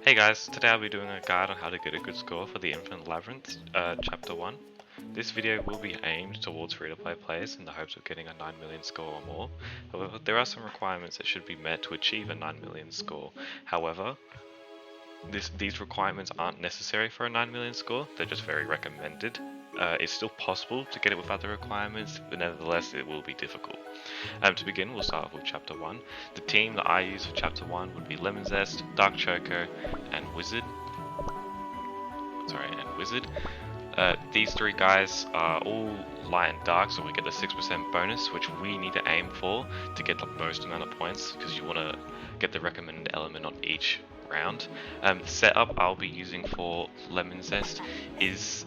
Hey guys, today I'll be doing a guide on how to get a good score for the Infinite Labyrinth Chapter 1. This video will be aimed towards free-to-play players in the hopes of getting a 9 million score or more. However, there are some requirements that should be met to achieve a 9 million score. However, these requirements aren't necessary for a 9 million score, they're just very recommended. It's still possible to get it without the requirements, but nevertheless it will be difficult. To begin, we'll start off with Chapter 1. The team that I use for Chapter 1 would be Lemon Zest, Dark Choco, and Wizard. These three guys are all light and dark, so we get the 6% bonus, which we need to aim for to get the most amount of points, because you want to get the recommended element on each round. The setup I'll be using for Lemon Zest is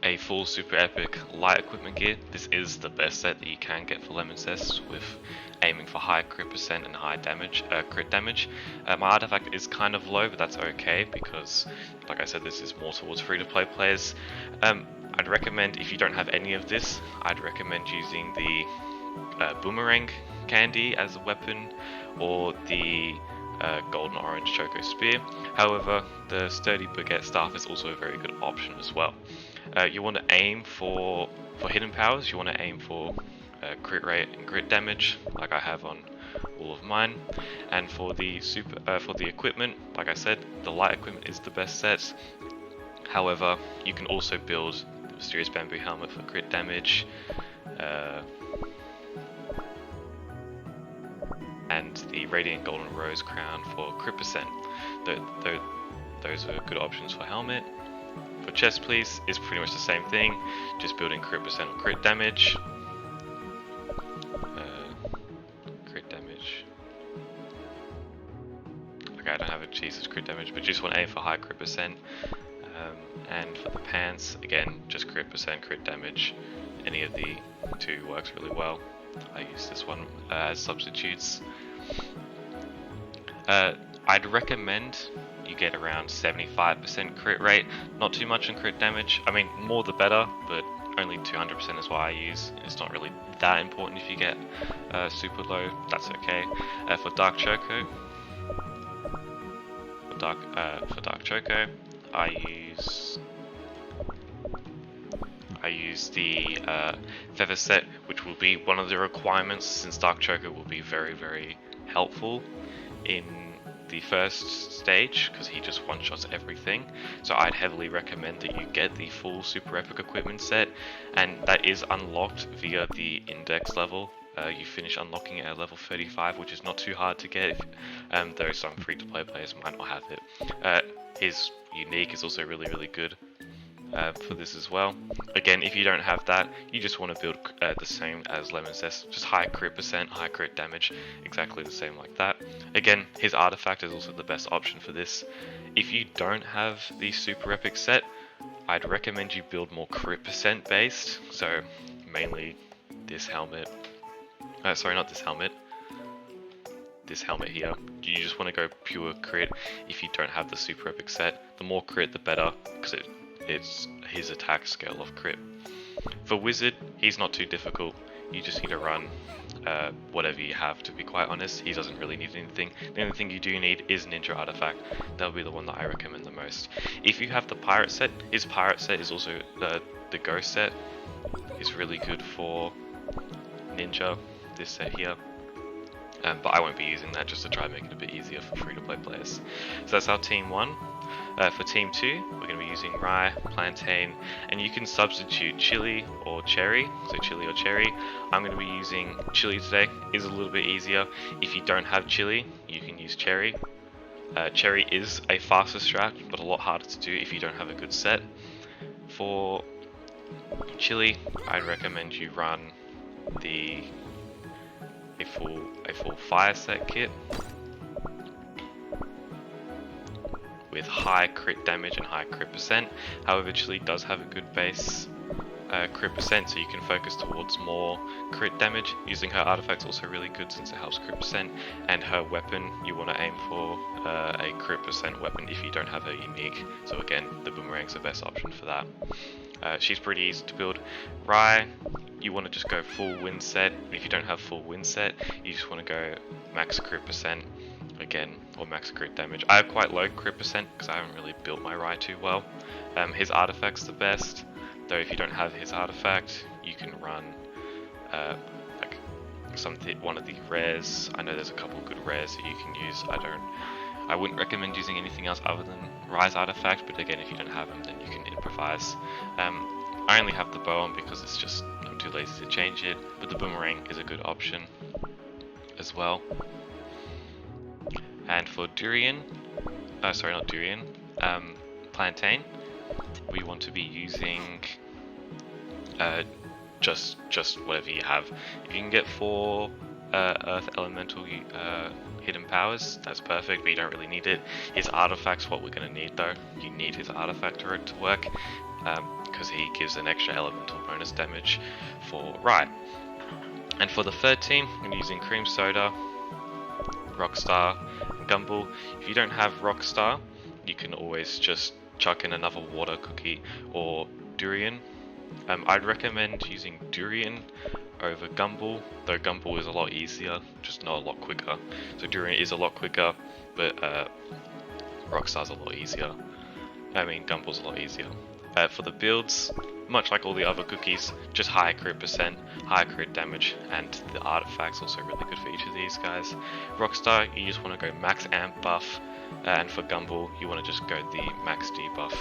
a full super epic light equipment gear. This is the best set that you can get for Lemon Zest, with aiming for high crit percent and high damage, crit damage. My artifact is kind of low, but that's okay because, like I said, this is more towards free-to-play players. I'd recommend, if you don't have any of this, I'd recommend using the boomerang candy as a weapon, or the golden orange choco spear. However, the sturdy baguette staff is also a very good option as well. You want to aim for hidden powers. You want to aim for crit rate and crit damage, like I have on all of mine. And for the equipment, like I said, the light equipment is the best set. However, you can also build the mysterious bamboo helmet for crit damage, and the radiant golden rose crown for crit percent. Those are good options for helmet. For chest piece, it's pretty much the same thing, just building crit percent or crit damage. Crit damage. Okay, I don't have a Jesus crit damage, but just want to aim for high crit percent. And for the pants, again, just crit percent, crit damage. Any of the two works really well. I use this one as substitutes. I'd recommend you get around 75% crit rate, not too much in crit damage. I mean, more the better, but only 200% is what I use. It's not really that important if you get super low, that's okay. For Dark Choco, I use the feather set, which will be one of the requirements, since Dark Choco will be very, very helpful in the first stage, because he just one-shots everything. So I'd heavily recommend that you get the full super epic equipment set, and that is unlocked via the index level. You finish unlocking it at level 35, which is not too hard to get, though some free-to-play players might not have it. His unique is also really, really good for this as well. Again, if you don't have that, you just want to build the same as Lemon Zest, just high crit percent, high crit damage, exactly the same like that. Again, his artifact is also the best option for this. If you don't have the super epic set, I'd recommend you build more crit percent based, so mainly this helmet. Sorry, not this helmet. This helmet here. You just want to go pure crit if you don't have the super epic set. The more crit, the better, because it's his attack scale of crit. For Wizard, he's not too difficult. You just need to run whatever you have, to be quite honest. He doesn't really need anything. The only thing you do need is Ninja Artifact. That'll be the one that I recommend the most. If you have the Pirate set, his Pirate set is also the Ghost set. It's really good for Ninja, this set here. But I won't be using that, just to try and make it a bit easier for free-to-play players. So that's our Team 1. For Team 2, we're going to be using rye, plantain, and you can substitute chili or cherry, so chili or cherry. I'm going to be using chili today. It's a little bit easier. If you don't have chili, you can use cherry. Cherry is a faster strat, but a lot harder to do if you don't have a good set. For chili, I'd recommend you run a full fire set kit with high crit damage and high crit percent. However, chili does have a good base crit percent, so you can focus towards more crit damage. Using her artifact's also really good since it helps crit percent, and her weapon, you want to aim for a crit percent weapon if you don't have her unique. So again, the boomerang's the best option for that. She's pretty easy to build. Rye, you want to just go full win set. If you don't have full win set, you just want to go max crit percent, again, or max crit damage. I have quite low crit percent because I haven't really built my Rye too well. His artifact's the best, though if you don't have his artifact, you can run like one of the rares. I know there's a couple good rares that you can use. I wouldn't recommend using anything else other than Rye's artifact, but again, if you don't have him, then you can improvise. I only have the bow on because I'm too lazy to change it, but the boomerang is a good option as well. And for durian, sorry, not durian, plantain, we want to be using just whatever you have. If you can get 4 earth elemental hidden powers, that's perfect, but you don't really need it. His artifact's what we're going to need though. You need his artifact for it to work, because he gives an extra elemental bonus damage for Rye. And for the third team, I'm using Cream Soda, Rockstar, and Gumball. If you don't have Rockstar, you can always just chuck in another water cookie or durian. I'd recommend using durian over Gumball, though Gumball is a lot easier, just not a lot quicker. So durian is a lot quicker, but Rockstar's a lot easier. Gumball's a lot easier. For the builds, much like all the other cookies, just higher crit percent, higher crit damage, and the artifact's also really good for each of these guys. Rockstar, you just want to go max amp buff, and for Gumball, you want to just go the max debuff.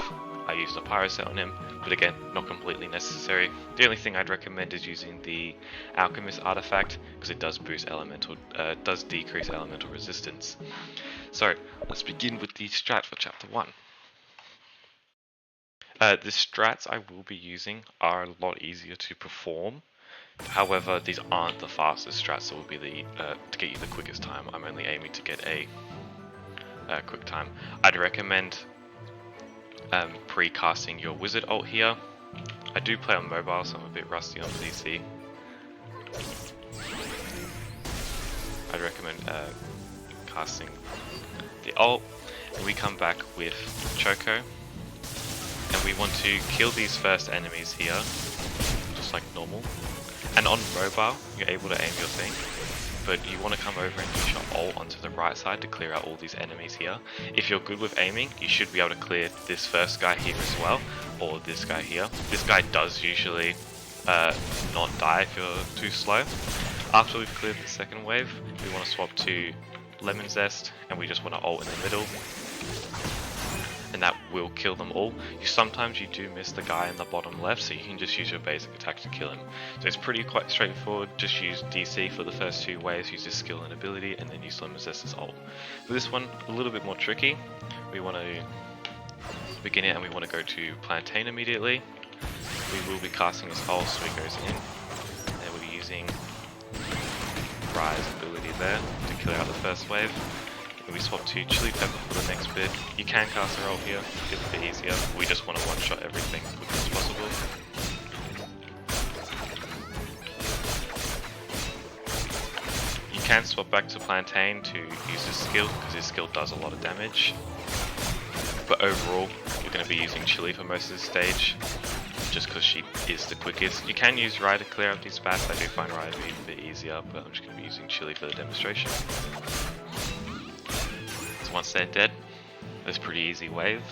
I used a pyro set on him, but again, not completely necessary. The only thing I'd recommend is using the Alchemist artifact, because it does does decrease elemental resistance. So, let's begin with the strat for chapter 1. The strats I will be using are a lot easier to perform. However, these aren't the fastest strats that will be to get you the quickest time. I'm only aiming to get a quick time. I'd recommend pre-casting your wizard ult here. I do play on mobile, so I'm a bit rusty on PC. I'd recommend casting the ult, and we come back with Choco, and we want to kill these first enemies here, just like normal. And on mobile, you're able to aim your thing, but you want to come over and use your ult onto the right side to clear out all these enemies here. If you're good with aiming, you should be able to clear this first guy here as well, or this guy here. This guy does usually not die if you're too slow. After we've cleared the second wave, we want to swap to lemon zest, and we just want to ult in the middle, and that will kill them all. Sometimes you do miss the guy in the bottom left, so you can just use your basic attack to kill him. So it's quite straightforward. Just use DC for the first 2 waves, use his skill and ability, and then use lemon zest as ult. For this one, a little bit more tricky. We want to begin it, and we want to go to plantain immediately. We will be casting his ult, so he goes in, and we'll be using Rye's ability there to clear out the first wave. And we swap to chili pepper for the next bit. You can cast a ult here, it's a bit easier. We just want to one-shot everything as quickly as possible. You can swap back to plantain to use his skill, because his skill does a lot of damage. But overall, you're going to be using chili for most of this stage, just because she is the quickest. You can use Rye to clear out these bats. I do find Rye to be a bit easier, but I'm just going to be using chili for the demonstration. So once they're dead, there's a pretty easy wave.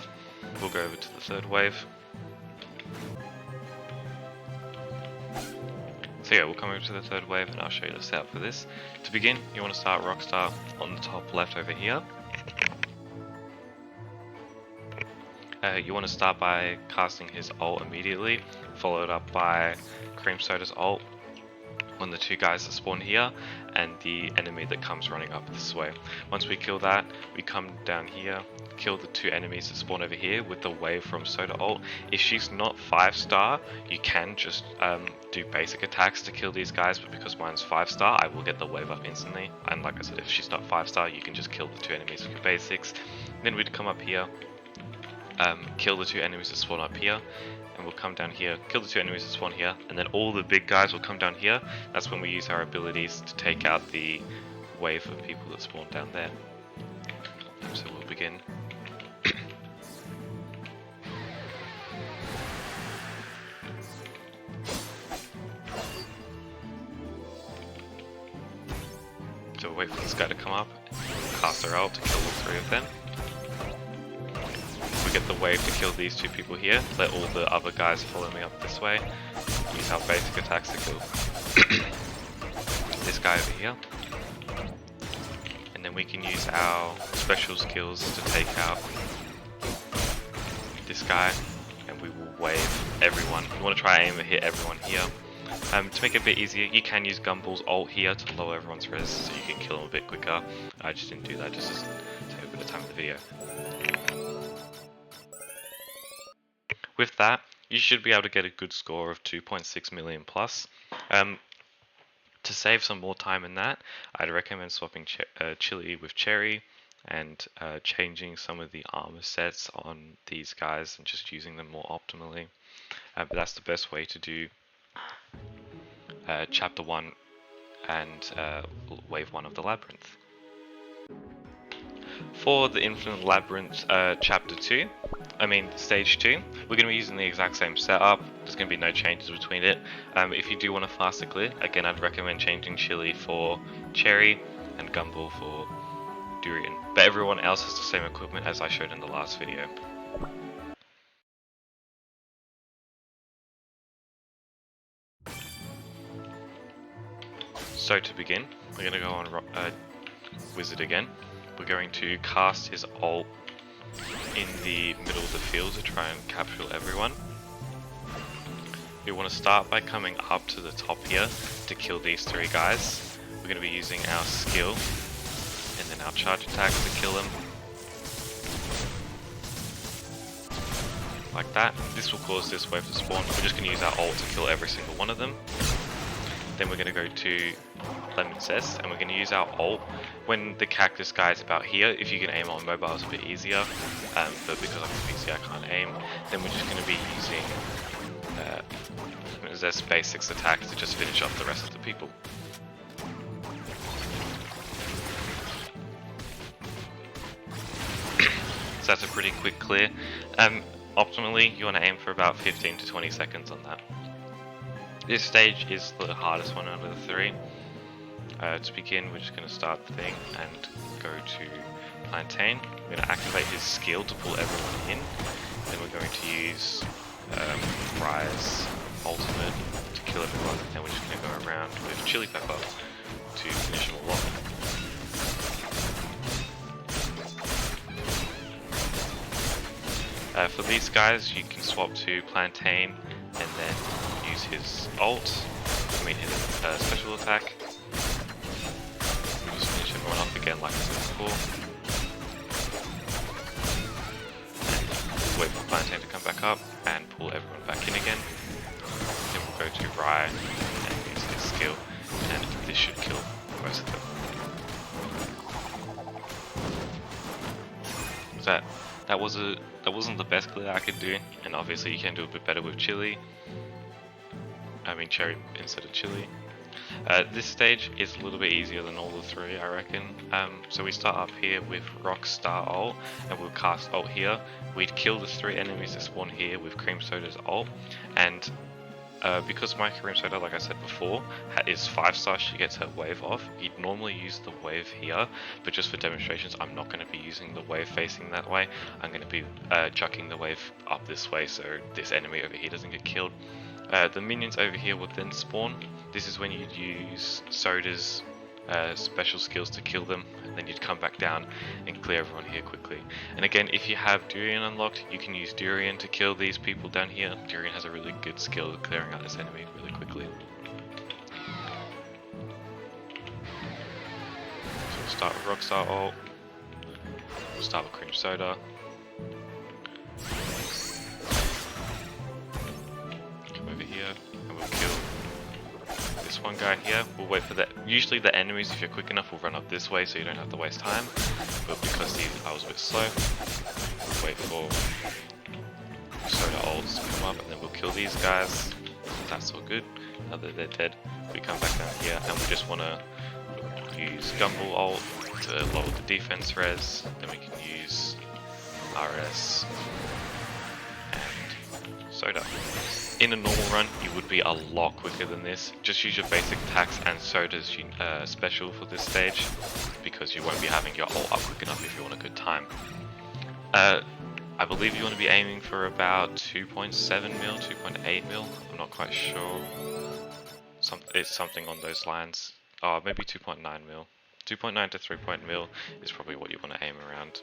We'll go over to the third wave. So yeah, we'll come over to the third wave and I'll show you the setup for this. To begin, you want to start Rockstar on the top left over here. You want to start by casting his ult immediately, followed up by Cream Soda's ult on the 2 guys that spawn here, and the enemy that comes running up this way. Once we kill that, we come down here, kill the 2 enemies that spawn over here with the wave from Soda ult. If she's not 5-star, you can just do basic attacks to kill these guys, but because mine's 5-star, I will get the wave up instantly. And like I said, if she's not 5-star, you can just kill the 2 enemies with your basics. Then we'd come up here, kill the 2 enemies that spawn up here, and we'll come down here, kill the 2 enemies that spawn here, and then all the big guys will come down here. That's when we use our abilities to take out the wave of people that spawn down there. So we'll begin. So we'll wait for this guy to come up, cast our ult to kill all three of them. We get the wave to kill these two people here, let all the other guys follow me up this way, use our basic attacks to kill this guy over here, and then we can use our special skills to take out this guy, and we will wave everyone. You want to try aim and hit everyone here. To make it a bit easier, you can use Gumball's ult here to lower everyone's res, so you can kill them a bit quicker. I just didn't do that, just to take a bit of time in the video. With that, you should be able to get a good score of 2.6 million plus. To save some more time in that, I'd recommend swapping Chili with Cherry and changing some of the armor sets on these guys and just using them more optimally. But that's the best way to do Chapter 1 and Wave 1 of the Labyrinth. For the Infinite Labyrinth Chapter 2, Stage 2, we're going to be using the exact same setup. There's going to be no changes between it. If you do want a faster clear, again I'd recommend changing Chili for Cherry and Gumball for Durian. But everyone else has the same equipment as I showed in the last video. So to begin, we're going to go on Wizard again. We're going to cast his ult in the middle of the field to try and capture everyone. We want to start by coming up to the top here to kill these three guys. We're going to be using our skill and then our charge attacks to kill them. Like that. This will cause this wave to spawn. We're just going to use our ult to kill every single one of them. Then we're going to go to Lemon Zest, and we're going to use our ult when the cactus guy is about here. If you can aim on mobile, it's a bit easier, but because I'm PC, I can't aim. Then we're just going to be using Lemon Zest basics attack to just finish off the rest of the people. So that's a pretty quick clear. Optimally, you want to aim for about 15 to 20 seconds on that. This stage is the hardest one out of the three. To begin, we're just going to start the thing and go to Plantain. We're going to activate his skill to pull everyone in. Then we're going to use Rise Ultimate to kill everyone. And we're just going to go around with Chili Pepper to finish them all off. For these guys, you can swap to Plantain and then use his ult, his special attack. We just finish everyone off again like I said before. And wait for Plantain to come back up and pull everyone back in again. Then we'll go to Rye and use his skill, and this should kill most of them. That wasn't the best clear I could do, and obviously you can do a bit better with Cherry instead of Chili. This stage is a little bit easier than all the three, I reckon. So we start up here with Rockstar ult, and we'll cast ult here. We'd kill the three enemies that spawn here with Cream Soda's ult, and because my Cream Soda, like I said before, is 5-star, she gets her wave off. You'd normally use the wave here, but just for demonstrations, I'm not going to be using the wave facing that way. I'm going to be chucking the wave up this way so this enemy over here doesn't get killed. The minions over here will then spawn. This is when you'd use Soda's special skills to kill them, and then you'd come back down and clear everyone here quickly. And again, if you have Durian unlocked, you can use Durian to kill these people down here. Durian has a really good skill at clearing out this enemy really quickly. So we'll start with Rockstar ult. We'll start with Cream Soda. Come over here and we'll kill this one guy here. We'll wait for that. Usually the enemies, if you're quick enough, will run up this way so you don't have to waste time. But because I was a bit slow, we'll wait for Soda ults to come up and then we'll kill these guys. That's all good. Now that they're dead, we come back down here and we just want to use Gumball ult to lower the defense res. Then we can use RS and soda. In a normal run, you would be a lot quicker than this. Just use your basic attacks and soda's special for this stage, because you won't be having your ult up quick enough if you want a good time. I believe you want to be aiming for about 2.7 mil, 2.8 mil. I'm not quite sure. It's something on those lines. Oh, maybe 2.9 mil. 2.9 to 3 mil is probably what you want to aim around.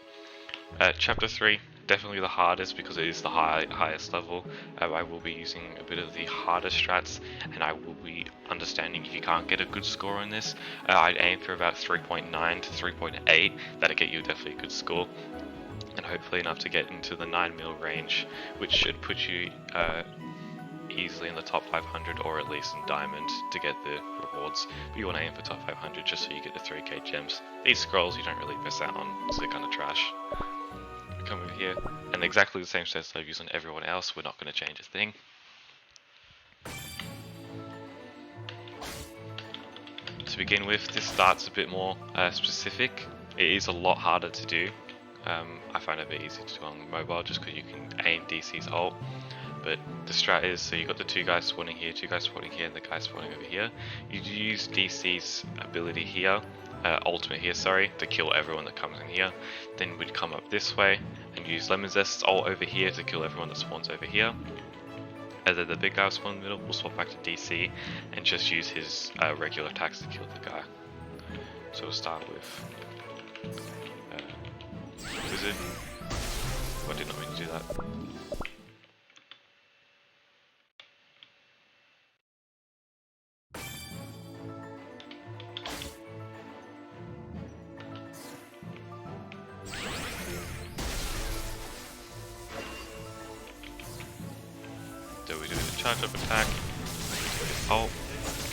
Chapter 3, definitely the hardest because it is the highest level. I will be using a bit of the harder strats, and I will be understanding if you can't get a good score on this, I'd aim for about 3.9 to 3.8. That'll get you definitely a good score, and hopefully enough to get into the 9 mil range, which should put you easily in the top 500 or at least in diamond to get the rewards. But you want to aim for top 500 just so you get the 3k gems. These scrolls you don't really miss out on, so they're kind of trash. Come over here, and exactly the same stats I've used on everyone else. We're not going to change a thing. To begin with, this starts a bit more specific. It is a lot harder to do. I find it a bit easier to do on mobile just because you can aim DC's ult. But the strat is, so you got the two guys spawning here, two guys spawning here, and the guy spawning over here. You use DC's ability here, ultimate here, sorry, to kill everyone that comes in here. Then we'd come up this way and use Lemon Zest's ult over here to kill everyone that spawns over here. And then the big guy will spawn in the middle, we'll swap back to DC and just use his regular attacks to kill the guy. So we'll start with Wizard. Oh, I did not mean to do that. So we do the charge up attack, ult,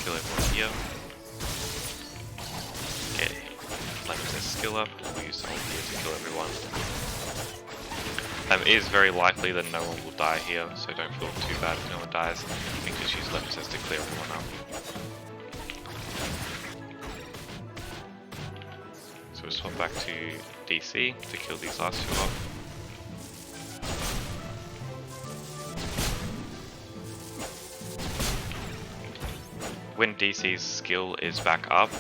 kill everyone here. Okay, Lemon Zest skill up, we use ult here to kill everyone. It is very likely that no one will die here, so don't feel too bad if no one dies. You can just use Lemon Zest to clear everyone up. So we'll swap back to DC to kill these last two off. When DC's skill is back up,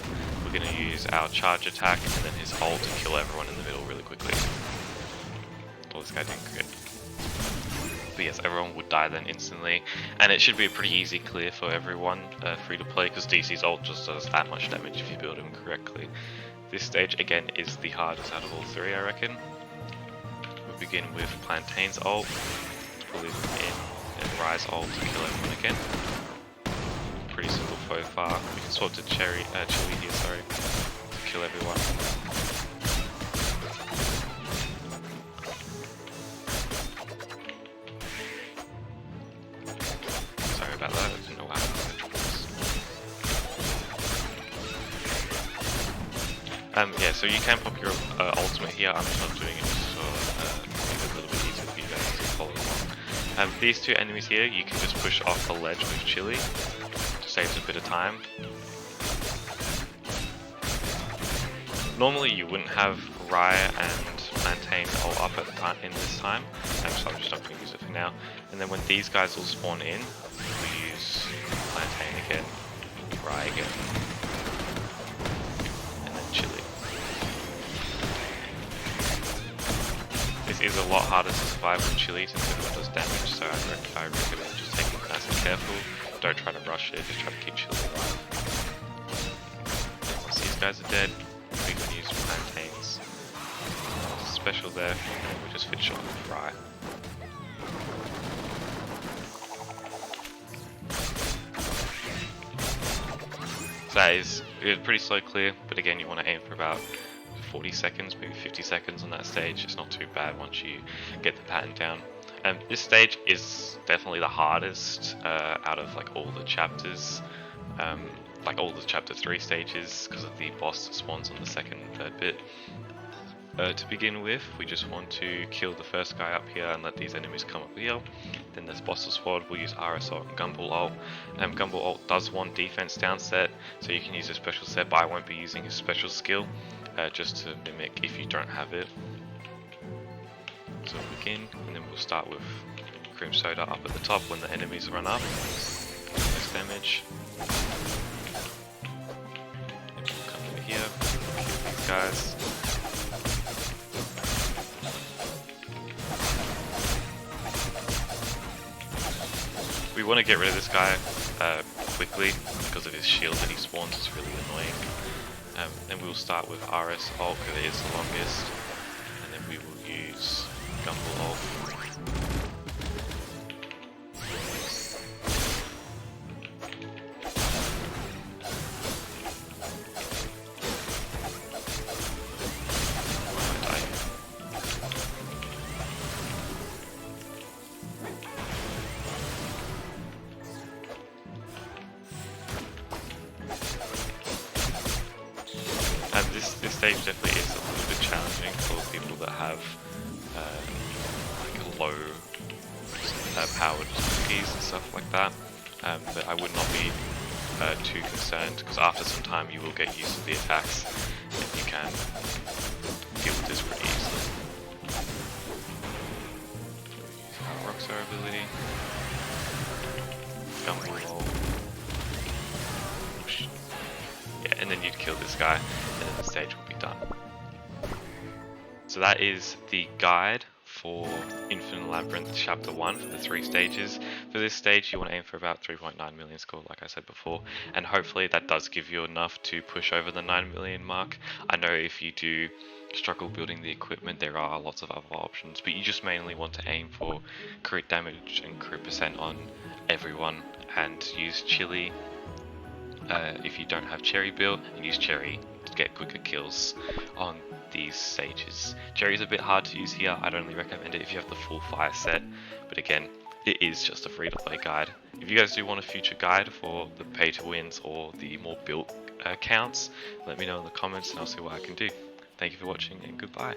we're going to use our charge attack and then his ult to kill everyone in the middle really quickly. Oh, this guy didn't crit. But yes, everyone would die then instantly, and it should be a pretty easy clear for everyone free to play because DC's ult just does that much damage if you build him correctly. This stage again is the hardest out of all three, I reckon. We begin with Plantain's ult, pull him in, and Rise ult to kill everyone again. Pretty simple so far. We can swap to Chili here, sorry, to kill everyone. Sorry about that, I didn't know what happened. Yeah, so you can pop your ultimate here. I'm just not doing it just so make it a little bit easier for you guys to follow along. These two enemies here, you can just push off the ledge with Chili. Saves a bit of time. Normally you wouldn't have Raya and Plantain all up at the time in this time, so I'm just not going to use it for now. And then when these guys will spawn in, we use Plantain again, Raya again, and then Chili. This is a lot harder to survive with Chili since everyone does damage, so I recommend just taking it nice and careful. Don't try to rush it, just try to keep Chili alive. Once these guys are dead, we can use Plantain's special there, and we'll just finish off with Rye. So that is a pretty slow clear, but again you want to aim for about 40 seconds, maybe 50 seconds on that stage. It's not too bad once you get the pattern down. This stage is definitely the hardest out of like all the chapters, like all the chapter 3 stages, because of the boss that spawns on the second and third bit. To begin with, we just want to kill the first guy up here and let these enemies come up here. Then there's boss squad, we'll use RS ult and Gumball ult. Gumball ult does want defense down set, so you can use a special set, but I won't be using his special skill, just to mimic if you don't have it. So we'll begin, and then we'll start with cream soda up at the top when the enemies run up. Most damage. And we'll come over here, kill these guys. We want to get rid of this guy quickly because of his shield that he spawns. It's really annoying. And we'll start with RS ult because it is the longest, and then we will use Gumball ult. And this stage definitely is a little bit challenging for people that have like low powered keys and stuff like that. But I would not be too concerned because after some time you will get used to the attacks and you can deal with this pretty easily. Use our Rockstar ability. Gumball ult. Yeah, and then you'd kill this guy, and then the stage will be done. So that is the guide for Infinite Labyrinth Chapter 1 for the 3 stages. For this stage you want to aim for about 3.9 million score, like I said before, and hopefully that does give you enough to push over the 9 million mark. I know if you do struggle building the equipment, there are lots of other options, but you just mainly want to aim for crit damage and crit percent on everyone, and use chili. If you don't have cherry built, and use cherry to get quicker kills on these stages. Cherry is a bit hard to use here. I'd only recommend it if you have the full fire set, but again, it is just a free to play guide. If you guys do want a future guide for the pay to wins or the more built accounts, let me know in the comments and I'll see what I can do. Thank you for watching and goodbye.